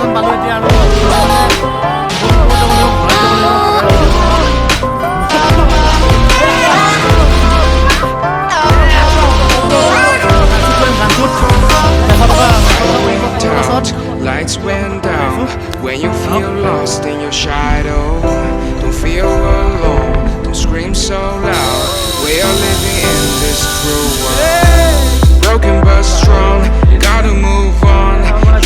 Destination পালোঁ এতিয়া আৰু Lights went down when you feel lost in your shadow. Don't feel alone, don't scream so loud. We are living in this cruel world. Broken but strong, gotta move on.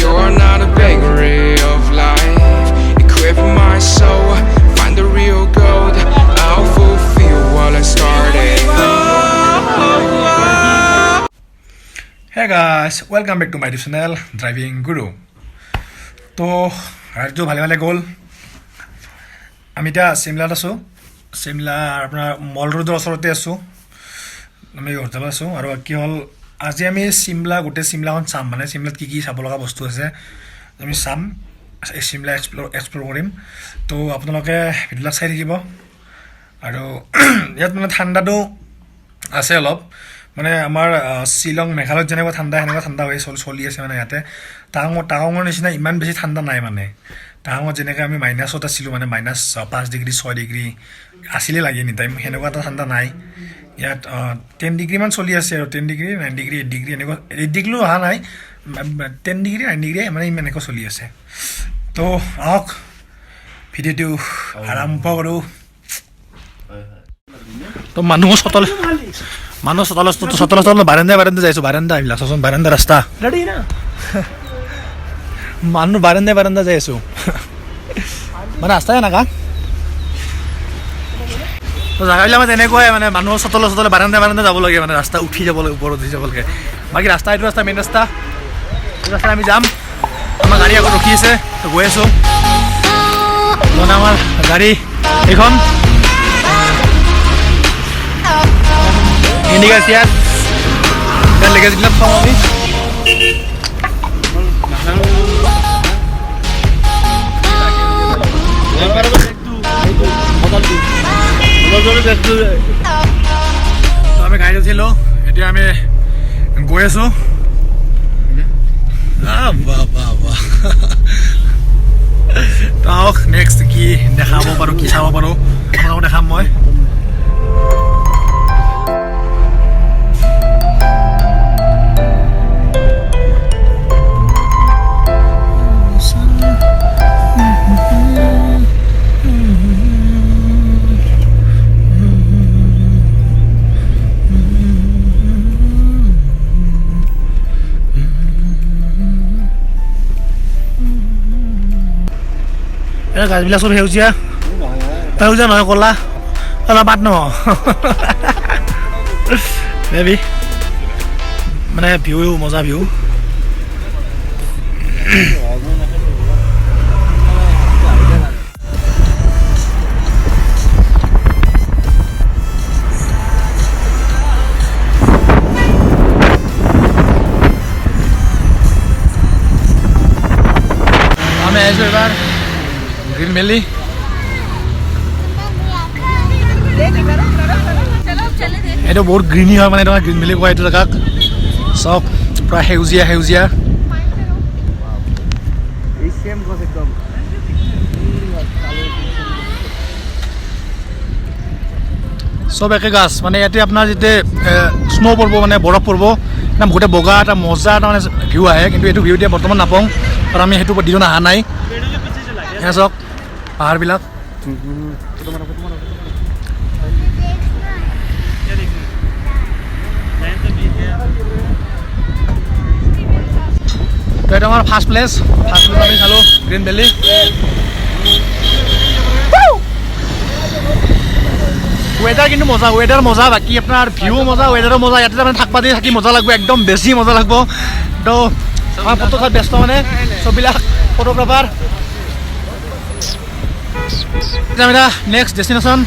You're not a bakery of life. Equip my soul, find the real gold. I'll fulfill what I started. Hey guys, welcome back to my channel Driving Guru. তো ৰাইডটো ভালে ভালে গ'ল আমি এতিয়া চিমলাত আছোঁ চিমলা আপোনাৰ মল ৰোডৰ ওচৰতে আছোঁ আমি হোটেলত আছোঁ আৰু কি হ'ল আজি আমি চিমলা গোটেই চিমলাখন চাম মানে চিমলাত কি কি চাব লগা বস্তু আছে আমি চাম এই চিমলা এক্সপ্ল'ৰ কৰিম তো আপোনালোকে ভিডিঅ'বিলাক চাই থাকিব আৰু ইয়াত মানে ঠাণ্ডাটো আছে অলপ মানে আমাৰ শ্বিলং মেঘালয়ত যেনেকুৱা ঠাণ্ডা সেনেকুৱা ঠাণ্ডা হৈ চলি আছে মানে ইয়াতে টাৱাঙৰ নিচিনা ইমান বেছি ঠাণ্ডা নাই মানে টাৱাঙত যেনেকৈ আমি মাইনাছত আছিলোঁ মানে -5 ডিগ্ৰী 6 ডিগ্ৰী আছিলে লাগে এনি টাইম সেনেকুৱা এটা ঠাণ্ডা নাই ইয়াত 10 ডিগ্ৰীমান চলি আছে আৰু 10 ডিগ্ৰী 9 ডিগ্ৰী 8 ডিগ্ৰী এনেকুৱা 8 ডিগ্ৰীও অহা নাই 10 ডিগ্ৰী 9 ডিগ্ৰী মানে ইমান এনেকুৱা চলি আছে তো আহক ভিডিঅ'টো আৰম্ভ কৰোঁ তো মানুহ চতল বাৰান্দা যাইছোঁ বাৰান্দা এইবিলাক চাচোন বাৰান্দা ৰাস্তা মানুহ বাৰান্দা যাই আছোঁ মানে ৰাস্তাই নাকা তো জেগাবিলাক মানে তেনেকুৱাই মানে মানুহৰ চতলে বাৰান্দা যাব লাগে মানে ৰাস্তা উঠি যাব লাগে ওপৰত উঠি যাব লাগে বাকী ৰাস্তা এইটো ৰাস্তা মেইন ৰাস্তা এইটো ৰাস্তাত আমি যাম আমাৰ গাড়ী আগত ৰখি আছে তো গৈ আছোঁ মানে আমাৰ গাড়ী এইখন ইণ্ডিকা চিয়াৰ ইয়াৰ লেগেজবিলাক থওঁ আমি আমি গাড়ীত উঠিলোঁ এতিয়া আমি গৈ আছোঁ তাহক নেক্সট কি দেখাব পাৰোঁ কি চাব পাৰোঁ আপোনালোকক দেখাম মই গাছবিলাক চব সেউজীয়া নহয় ক'লা পাত ন বেবি মানে ভিউ মজা ভিউ আমি আহিছোঁ এবাৰ গ্ৰীণ ভেলি এইটো বহুত গ্ৰীণি হয় মানে তোমাৰ গ্ৰীণ ভেলি কোৱা এইটো জেগাক চব প্ৰায় সেউজীয়া চব একে গাছ মানে ইয়াতে আপোনাৰ যেতিয়া স্ন' পৰিব মানে বৰফ পৰিব একদম গোটেই বগা এটা মজা এটা মানে ভিউ আহে কিন্তু এইটো ভিউ এতিয়া বৰ্তমান নাপাওঁ কাৰণ আমি সেইটো দিনত অহা নাই এয়া চাওক পাহাৰবিলাক তো এটা আমাৰ ফাৰ্ষ্ট প্লেচ আমি চালোঁ গ্ৰীণ ভেলি ৱেডাৰ কিন্তু মজা ৱেডাৰ মজা বাকী আপোনাৰ ভিউ মজা ৱেডাৰো মজা ইয়াতে মানে থাকি মজা লাগব একদম বেছি মজা লাগব তো আমাৰ ফটো খাত ব্যস্ত মানে চববিলাক ফটোগ্ৰাফাৰ আমি নেক্সট ডেষ্টিনেশ্যন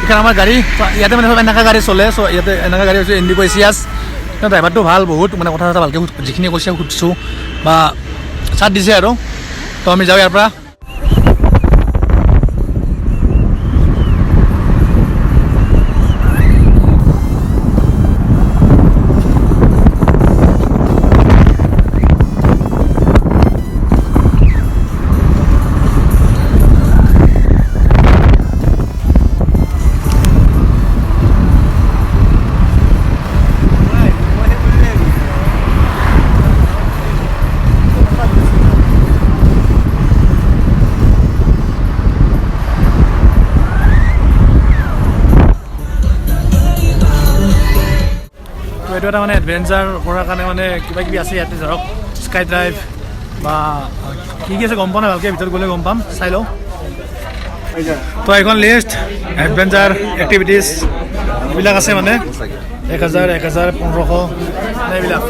এখানে আমাৰ গাড়ী ইয়াতে মানে এনেকুৱা গাড়ী চলে চ' ইয়াতে এনেকুৱা গাড়ী হৈছে ইণ্ডিগো এছিয়াছ ড্ৰাইভাৰটো ভাল বহুত মানে কথা ভালকৈ যিখিনি কৈছে সুধিছোঁ বা চাট দিছে আৰু তো আমি যাওঁ ইয়াৰ পৰা এইটো এটা মানে এডভেঞ্চাৰ কৰাৰ কাৰণে মানে কিবা কিবি আছে ইয়াতে ধৰক স্কাই ড্ৰাইভ বা কি কি আছে গম পোৱা নাই ভালকৈ ভিতৰত গ'লে গম পাম চাই লওঁ তো এইখন লিষ্ট এডভেঞ্চাৰ এক্টিভিটিজ এইবিলাক আছে মানে 1000 1500 এইবিলাক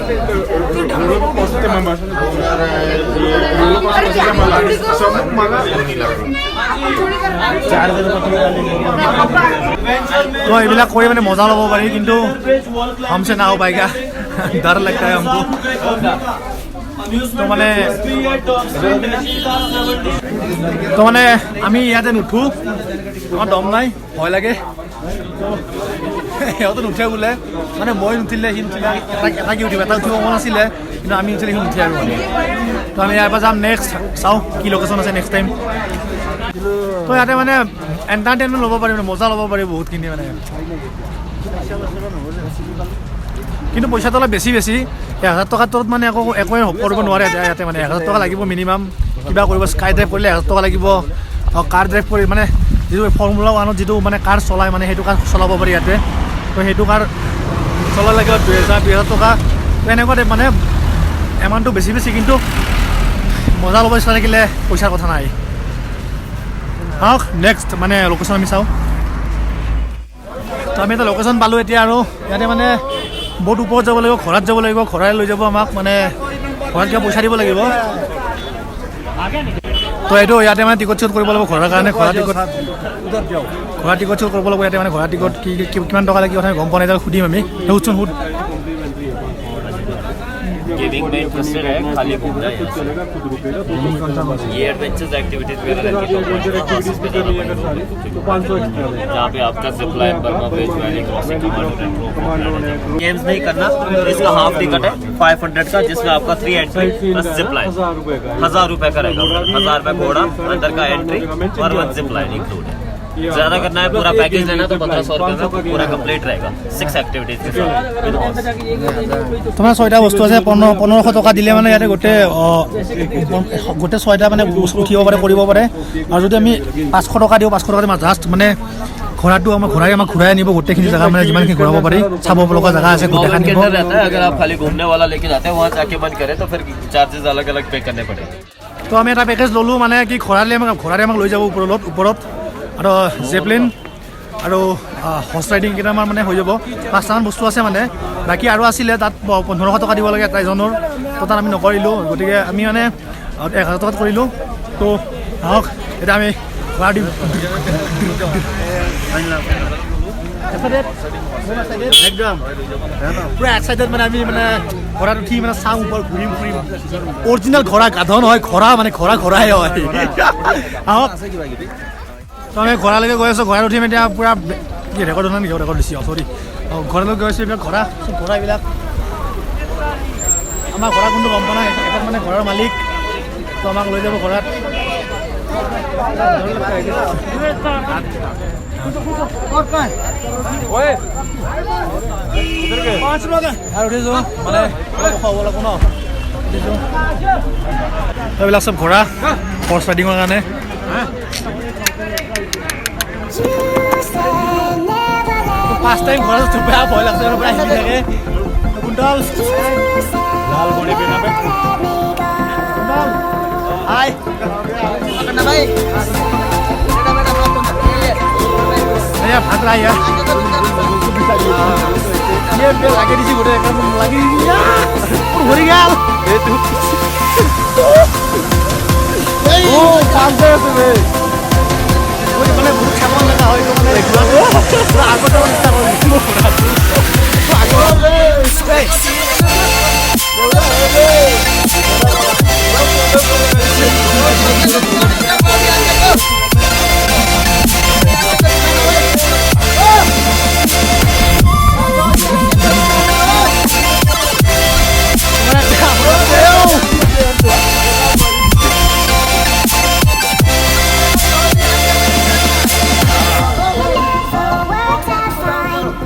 তো এইবিলাক কৰি মানে মজা ল'ব পাৰি কিন্তু हमसे ना हो पाएगा डर लगता है हमको তো মানে আমি ইয়াতে নুঠো আমার দম নাই ভয় লাগে সিহঁতে নুঠে বোলে মানে মই নুঠিলে সি নুঠিলে এটা কি উঠিব এটা উঠিব মন আছিলে কিন্তু আমি উঠিলে সি নুঠে আৰু মানে তো আমি ইয়াৰ পৰা যাম নেক্সট চাওঁ কি লোকেশ্যন আছে নেক্সট টাইম তো ইয়াতে মানে এণ্টাৰটেইনমেণ্ট ল'ব পাৰি মানে মজা ল'ব পাৰি বহুতখিনি মানে কিন্তু পইচাটো অলপ বেছি 1000 টকাৰ তলত মানে একোৱে কৰিব নোৱাৰে ইয়াতে মানে 1000 টকা লাগিব মিনিমাম কিবা কৰিব স্কাই ড্ৰাইভ কৰিলে 1000 টকা লাগিব আৰু কাৰ ড্ৰাইভ কৰি মানে যিটো ফৰ্মুলা 1ত যিটো মানে কাৰ চলায় মানে সেইটো কাৰ চলাব পাৰি ইয়াতে তো সেইটো কাৰ চলাব লাগিব 2000 টকা এনেকুৱা টাইপ মানে এমাউণ্টটো বেছি কিন্তু মজা ল'ব ইচ্ছা থাকিলে পইচাৰ কথা নাই আহক নেক্সট মানে লোকেশ্যন আমি চাওঁ তো আমি এটা লোকেশ্যন পালোঁ এতিয়া আৰু ইয়াতে মানে বহুত ওপৰত যাব লাগিব ঘোঁৰাত যাব লাগিব ঘোঁৰাই লৈ যাব আমাক মানে ঘোঁৰাত কিবা পইচা দিব লাগিব তো এইটো ইয়াতে মানে টিকট চিকট কৰিব লাগিব ঘোঁৰাৰ কাৰণে ঘোঁৰা টিকট চিকট কৰিব লাগিব ইয়াতে মানে ঘোঁৰা টিকট কিমান টকা লাগিব কথা গম পোৱা নাই সুধিম আমি সুধচোন সুধ गेमिंग में इंटरेस्टेड है खाली घूमना है ये एडवेंचर्स एक्टिविटीज वगैरह रहती है जहाँ पे आपका जिप लाइन बर्मा बीच वैली क्रॉसिंग गेम्स नहीं करना इसका हाफ टिकट है 500 का जिसमें आपका 3 एंट्री प्लस जिप लाइन 1000 रुपये का रहेगा 1000 रुपये घोड़ा अंदर का एंट्री और 1 जिप लाइन इंक्लूड है ज़्यादा करना है पूरा पैकेज लेना तो 1500 रुपये में पूरा कंप्लीट रहेगा 6 एक्टिविटीज के साथ তোমাৰ 6টা বস্তু আছে 1500 টকা দিলে মানে ইয়াতে গোটেই 6টা মানে উঠিব পাৰে কৰিব পাৰে আৰু যদি আমি 500 টকা দিওঁ 500 টকা দিম জাষ্ট মানে ঘোঁৰাটো আমাক ঘূৰাই আনিব গোটেইখিনি জেগা মানে যিমানখিনি ঘূৰাব পাৰি চাব লগা জেগা আছে গোটেই খানিব रहता है अगर आप खाली घूमने वाला लेके जाते हैं वहाँ जाके मन करे तो फिर चार्जेस अलग अलग पे करने पड़ेंगे তো আমি এটা পেকেজ ল'লোঁ মানে কি ঘোঁৰাৰে আমাক লৈ যাব ওপৰত আৰু জেপলিন আৰু হৰ্চ ৰাইডিং কেইটামান মানে হৈ যাব 5টামান বস্তু আছে মানে বাকী আৰু আছিলে তাত 1500 টকা দিব লাগে এটা এজনৰ তো তাত আমি নকৰিলোঁ গতিকে আমি মানে 1000 টকাত কৰিলোঁ তো আহক এতিয়া আমি ঘোঁৰা দিম একদম পুৰা এক্সাইটেড মানে আমি মানে ঘোঁৰাত উঠি মানে চাওঁ ওপৰত ঘূৰিম অৰিজিনেল ঘোঁৰা গাধ নহয় ঘোঁৰা মানে ঘোঁৰাই হয় আহক তো আমি ঘোঁৰালৈকে গৈ আছোঁ ঘোঁৰাত উঠিম এতিয়া পূৰা কি ৰেকৰ্ড হোৱা নেকি ৰেকৰ্ড দিছোঁ চৰি ঘোঁৰালৈ গৈ আছোঁ এইবিলাক ঘোঁৰা এইবিলাক আমাৰ ঘোঁৰা কোনটো গম পোৱা নাই এটা মানে ঘৰৰ মালিক তো আমাক লৈ যাব ঘোঁৰাত আৰু উঠিছোঁ মানে খুৱাব লাগিব ন উঠিছোঁ এইবিলাক চব ঘোঁৰা হৰ্চ ৰাইডিঙৰ কাৰণে ফাৰ্ষ্ট টাইম ঘৰত বেয়া ভয় লাগছে আৰু প্ৰায় হিলি থাকে কুন্তল লাল বডি পিন্ধাবে কুন্তল হাই ভাই ভাত লাই লাগে দিছি গোটেই লাগি ভৰি গেল মানে বহুত খাব লগা হয় মানে আগতে চেষ্টা কৰিম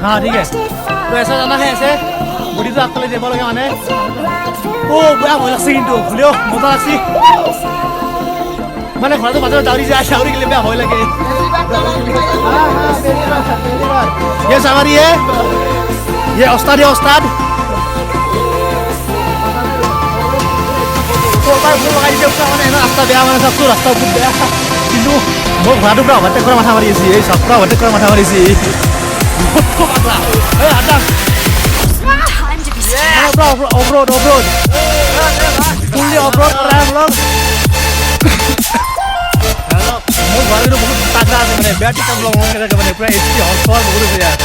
हाँ ठीक है तो ऐसा जाना है ऐसे बॉडी तो आपको ले दे बोलोगे माने ओ बड़ा भय লাগছে কিন্তু খুলিও মজা লাগছে মানে ঘরে তো বাজারে দাউরি যায় শাউরি গেলে বেয়া ভয় লাগে ये सवारी है ये उस्ताद লগাই দিছে পুৰা মানে ৰাস্তা বেয়া মানে চাপটো ৰাস্তা বহুত বেয়া কিন্তু মোৰ ঘোঁৰাটো পুৰা অভাৰটেক কৰা মাথা মাৰি আছে এই চব পুৰা অভাৰটেক কৰা মাথা মাৰিছে অফৰোড ফুল্লি অফৰোড কৰা ব্লগ মোৰ ঘোঁৰাটো বহুত তাগৰা আছে মানে বেয়া টিকা ব্লগ মানে পুৰা এচি হল বহুত আছে ইয়াত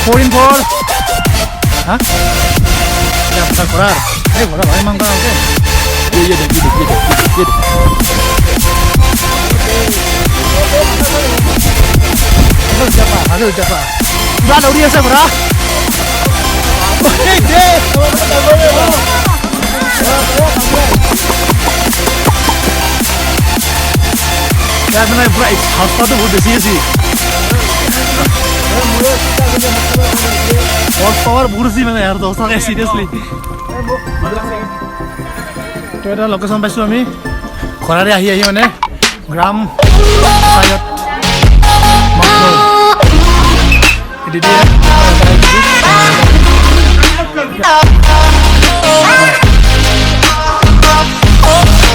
4-in-4 hah? Ya besar korar korar emang kan oke iya deh gitu Halo siapa? Udah ada dia bro. Ya benar bro, hafta tuh udah sih. Horse power bursi মানে यार दोस्तों के सीरियसली তো এটা লোকেশন পাইছো আমি খৰাৰে আহি মানে গ্ৰাম সায়ত দিদি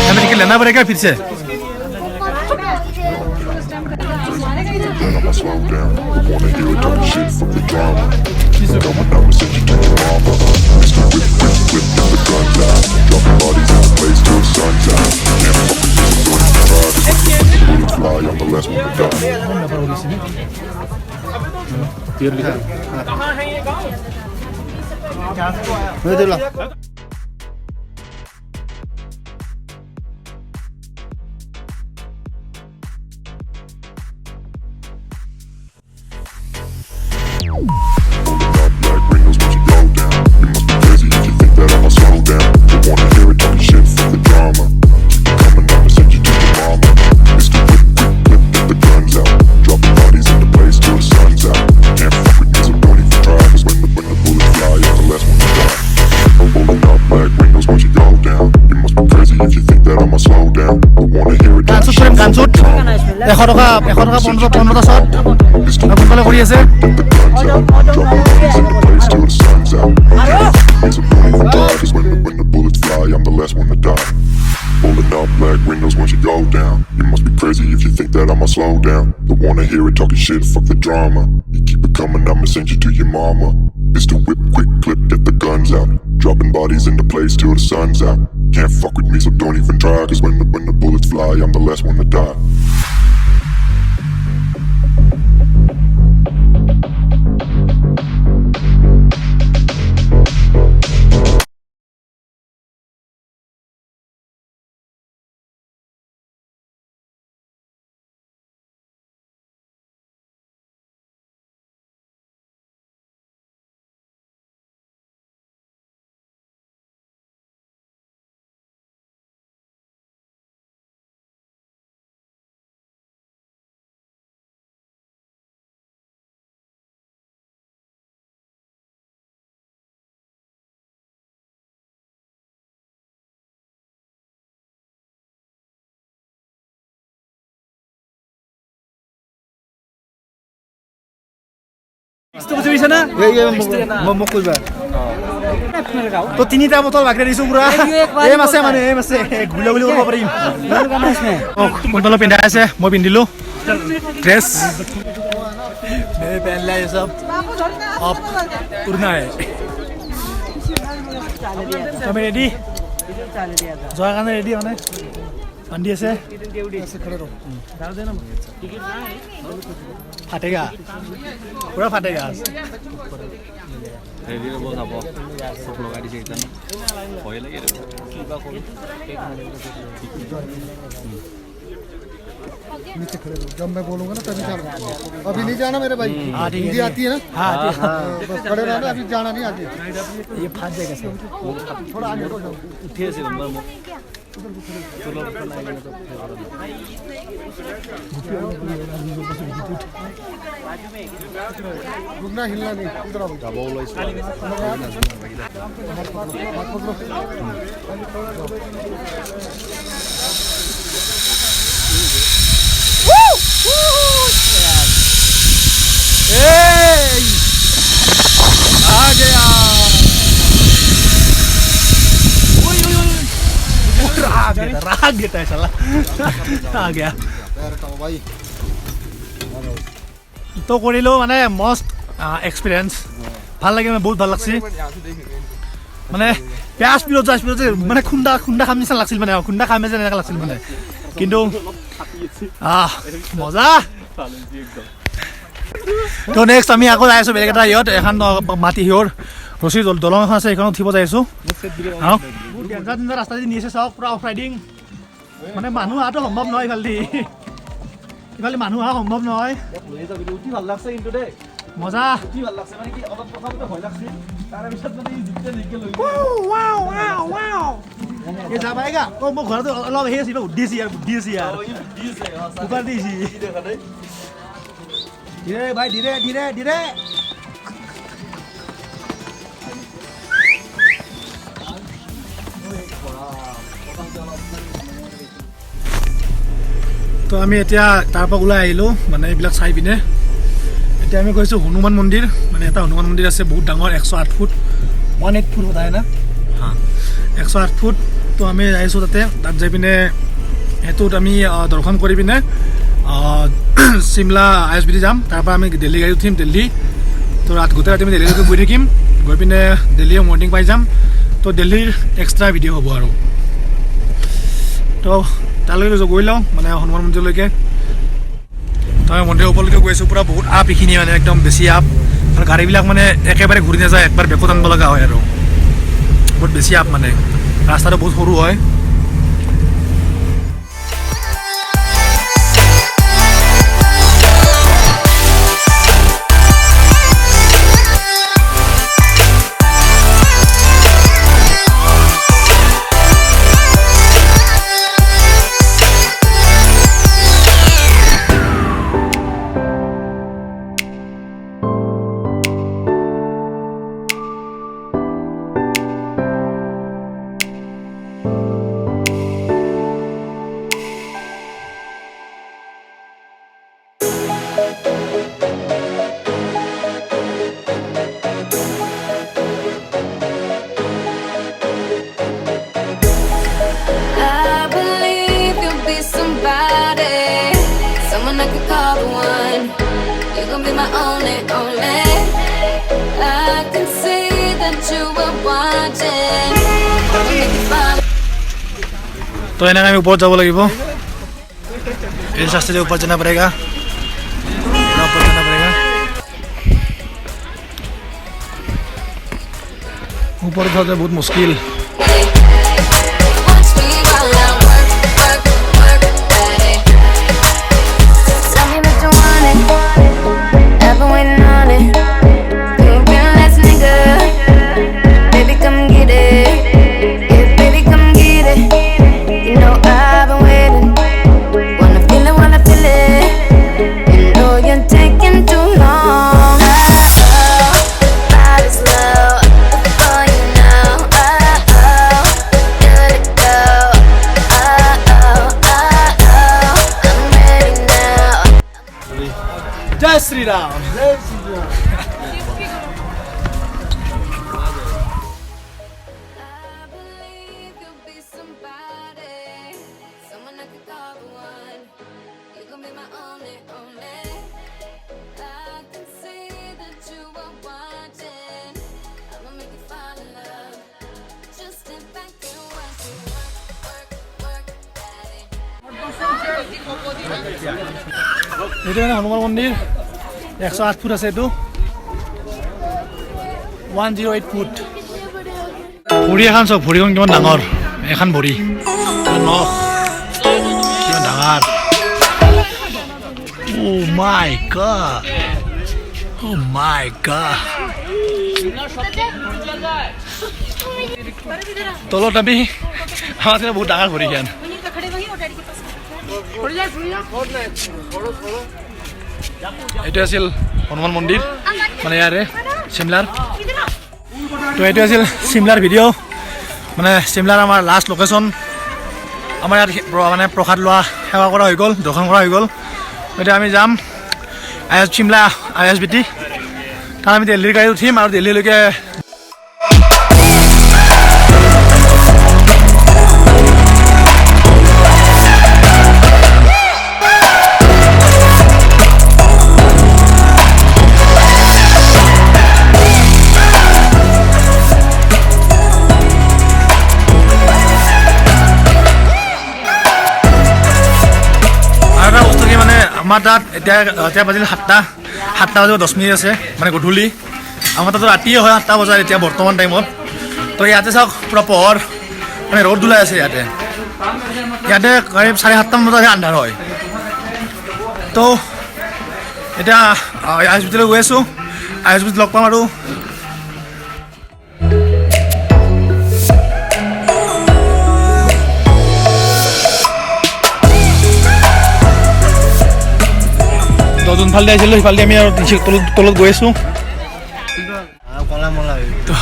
हमें निकल लेना पड़ेगा फिर से Slow down, I wanna hear it talking shit from the drama. I'ma send you to your mama. Mr. Whip, get the guns out. Dropping bodies in the place till the sun's out. Can't fuck with this, I'm going to try. Bullets fly, I'm the last one to die. গানচুট 100 টকা 15 shot সোনকালে কৰি আছে Pulling up black windows once you go down. You must be crazy if you think that I'ma slow down. Don't wanna hear it talking shit, fuck the drama. You keep it coming, I'ma send you to your mama. Mr. Whip, quick clip, get the guns out. Dropping bodies into place till the sun's out. Can't fuck with me, so don't even try. Cause when the bullets fly, I'm the last one to die. মোক কইবা তো তিনিটা bottle বাগৰে দিছো পুৰা M আছে মানে M আছে গুলা গুলি কৰিব পাৰিম কোনটো পিন্ধাই আছে মই পিন্ধিলো ড্ৰেছ মেरे पहन लिया ये सब अब उड़ना है तो मैं रेडी जोया কাৰণে ৰেডি মানে বান্ধি আছে ফাটেগা পুৰা ফাটেগা ৰেডি হ'ব যাব চব লগাই দিছে এতিয়া ভয় লাগে কিবা কৰো नीचे खड़े रहो जब मैं बोलूंगा ना तभी जाना अभी नहीं जाना मेरे भाई हिंदी आती है ना हाँ बस खड़े रहना अभी जाना नहीं आगे ये फाट जाएगा सब थोड़ा आगे हो जाओ উঠি আছে নম্বৰ মোক रुकना हिलना नहीं इधर आओ যাব ওলাইছো आ गया भाग देता है साला आ गया पैर का भाई तो কৰিলো মানে মস্ত এক্সপিৰিয়েঞ্চ ভাল লাগে মানে বহুত ভাল লাগছে মানে প্যাজ পিরো মানে খুন্দা খাম নিচিনা লাগছিল মানে খুন্দা খামে যেন এনেকা লাগছিল মানে কিন্তু মজা তো নেক্সট আমি আকৌ যাই আছো বেলেগ এটা ইয়ত এখন মাটি হিয়ৰ ৰছী দলং এখন আছে সেইখন উঠিব যাই আছো ৰাস্তা দি নিছে চাওক পুৰা অফ ৰাইডিং মানে মানুহ অহাটো সম্ভৱ নহয় ইফালে মানুহ অহা সম্ভৱ নহয় ভাল লাগছে কিন্তু দেই মজা ভাল লাগছে মানে কি অলপ প্ৰথমতে ভয় লাগছে তাৰ পিছত মানে জিতে লৈ ये जा पाएगा तो वो घर तो अलग है सी बुद्धि सी यार ऊपर दी सी धीरे भाई धीरे তো আমি এতিয়া তাৰ পৰা ওলাই আহিলো মানে এইবিলাক চাই পিনে এতিয়া আমি গৈছো হনুমান মন্দিৰ মানে এটা হনুমান মন্দিৰ আছে বহুত ডাঙৰ 108 ফুট 108 ফুট होता है ना हाँ 108 ফুট তো আমি যাইছো তাত যাই পিনে হেতুত আমি দৰ্শন কৰি পিনে চিমলা ISBT যাম তাৰপৰা আমি দিল্লী গাড়ী উঠিম দিল্লী তো গোটেই ৰাতি আমি দিল্লীলৈকে গৈ থাকিম গৈ পিনে দিল্লী মৰ্ণিং পাই যাম তো দিল্লীৰ এক্সট্ৰা ভিডিঅ' হ'ব আৰু তো তালৈকে গৈ লওঁ মানে হনুমান মন্দিৰলৈকে তো আমি মন্দিৰৰ ওপৰলৈকে গৈ আছোঁ পুৰা বহুত আপ এইখিনি মানে একদম বেছি আপ আৰু গাড়ীবিলাক মানে একেবাৰে ঘূৰি নাযায় একবাৰ বেকত আনিব লগা হয় আৰু বহুত বেছি আপ মানে ৰাস্তাটো বহুত সৰু হয় तो इन्हें हमें ऊपर जाओ लगी वो इस रास्ते से ऊपर जाना पड़ेगा ऊपर जाना बहुत मुश्किल जय श्री राम এইটো মানে হনুমান মন্দিৰ 108 ফুট আছে এইটো 108 ফুট ভৰি এখন চাওক ভৰিখন কিমান ডাঙৰ এখন ভৰি নখ কিমান ডাঙৰ ও মাই গড তলত আমি আমাৰ বহুত ডাঙৰ ভৰি খান এইটো আছিল হনুমান মন্দিৰ মানে ইয়াৰে চিমলাৰ তো এইটো আছিল চিমলাৰ ভিডিঅ' মানে চিমলাৰ আমাৰ লাষ্ট লোকেশ্যন আমাৰ ইয়াত মানে প্ৰসাদ লোৱা সেৱা কৰা হৈ গ'ল দৰ্শন কৰা হৈ গ'ল এতিয়া আমি যাম চিমলা ISBT তাত আমি দিল্লীৰ গাড়ী উঠিম আৰু দিল্লীলৈকে আমাৰ তাত এতিয়া বাজিল 7টা বাজিব 10 মিনিট আছে মানে গধূলি আমাৰ তাত ৰাতিয়ে হয় 8টা বজাত এতিয়া বৰ্তমান টাইমত তো ইয়াতে চাওক পুৰা পোহৰ মানে ৰ'দ ওলাই আছে ইয়াতে কৰীব 7:30 বজাত আন্ধাৰ হয় তো এতিয়া আইএছ বিটিলৈ গৈ আছোঁ আইএছ বিটিত লগ পাম আৰু যোনফালে আহিছিলোঁ সেইফালে আমি আৰু তলত গৈ আছোঁ তো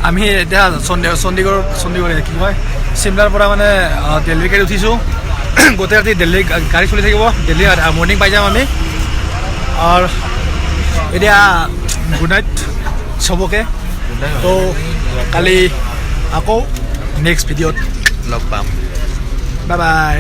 আমি এতিয়া চণ্ডীগড় কি কয় চিমলাৰ পৰা মানে দিল্লীৰ গাড়ী উঠিছোঁ গোটেই ৰাতি দিল্লী গাড়ী চলি থাকিব দিল্লী মৰ্ণিং পাই যাম আমি আৰু এতিয়া গুড নাইট চবকে তো কালি আকৌ নেক্সট ভিডিঅ'ত লগ পাম বাই বাই